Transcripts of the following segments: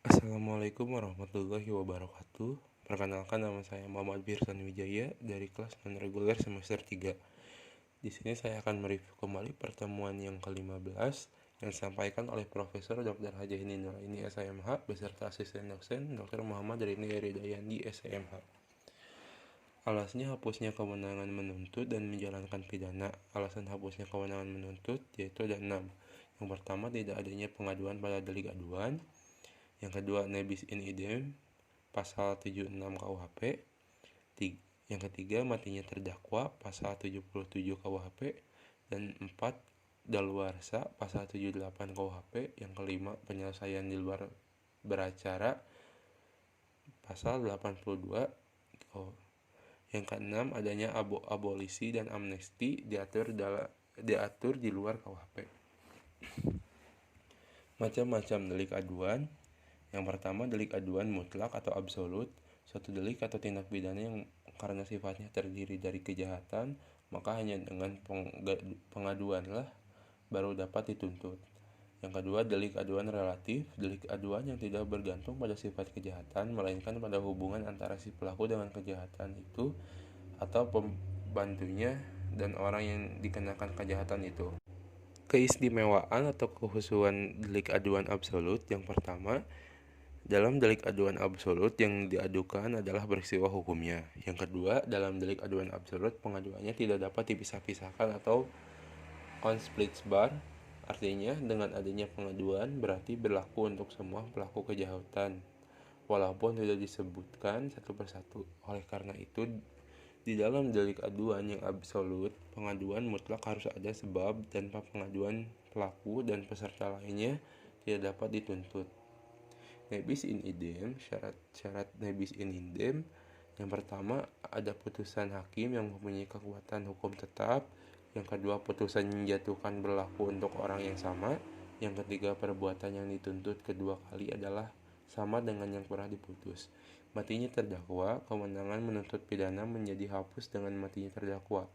Assalamualaikum warahmatullahi wabarakatuh. Perkenalkan, nama saya Muhammad Firsan Wijaya dari kelas non-reguler semester 3. Di sini saya akan mereview kembali pertemuan yang ke-15 yang disampaikan oleh Profesor Dr. Haji Hini Nuraini SMH beserta asisten dosen Dr. Muhammad Rini Eridayandi SMH. Alasannya hapusnya kewenangan menuntut dan menjalankan pidana. Alasan hapusnya kewenangan menuntut yaitu ada 6. Yang pertama, tidak adanya pengaduan pada delik aduan. Yang kedua, nebis in idem pasal 76 KUHP. Yang ketiga, matinya terdakwa pasal 77 KUHP. Dan 4, daluarsa pasal 78 KUHP. Yang kelima, penyelesaian di luar beracara pasal 82. Yang keenam, adanya abolisi dan amnesti diatur di luar KUHP. Macam-macam delik aduan. Yang pertama, delik aduan mutlak atau absolut. Suatu delik atau tindak pidana yang karena sifatnya terdiri dari kejahatan, maka hanya dengan pengaduanlah baru dapat dituntut. Yang kedua, delik aduan relatif. Delik aduan yang tidak bergantung pada sifat kejahatan, melainkan pada hubungan antara si pelaku dengan kejahatan itu atau pembantunya dan orang yang dikenakan kejahatan itu. Keistimewaan atau kekhususan delik aduan absolut. Yang pertama, dalam delik aduan absolut yang diadukan adalah peristiwa hukumnya. Yang kedua, dalam delik aduan absolut pengaduannya tidak dapat dipisah-pisahkan atau on split bar. Artinya, dengan adanya pengaduan berarti berlaku untuk semua pelaku kejahatan, walaupun tidak disebutkan satu persatu. Oleh karena itu, di dalam delik aduan yang absolut, pengaduan mutlak harus ada sebab tanpa pengaduan pelaku dan peserta lainnya tidak dapat dituntut. Nebis in idem, syarat nebis in idem. Yang pertama, ada putusan hakim yang mempunyai kekuatan hukum tetap. Yang kedua, putusan yang dijatuhkan berlaku untuk orang yang sama. Yang ketiga, perbuatan yang dituntut kedua kali adalah sama dengan yang pernah diputus. Matinya terdakwa, kewenangan menuntut pidana menjadi hapus dengan matinya terdakwa.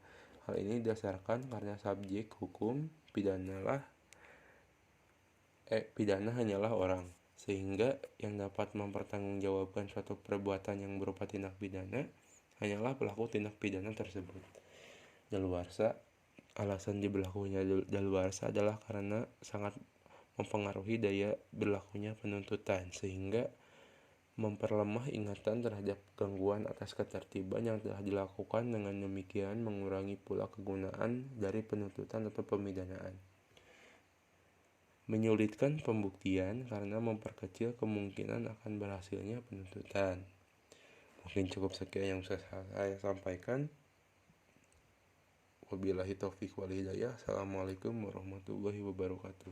Hal ini didasarkan karena subjek hukum pidana hanyalah orang, sehingga yang dapat mempertanggungjawabkan suatu perbuatan yang berupa tindak pidana hanyalah pelaku tindak pidana tersebut. Daluarsa. Alasan diberlakunya daluarsa adalah karena sangat mempengaruhi daya berlakunya penuntutan, sehingga memperlemah ingatan terhadap gangguan atas ketertiban yang telah dilakukan. Dengan demikian mengurangi pula kegunaan dari penuntutan atau pemidanaan. Menyulitkan pembuktian karena memperkecil kemungkinan akan berhasilnya penuntutan. Mungkin cukup sekian yang bisa saya sampaikan. Wabillahi taufiq wal hidayah. Assalamualaikum warahmatullahi wabarakatuh.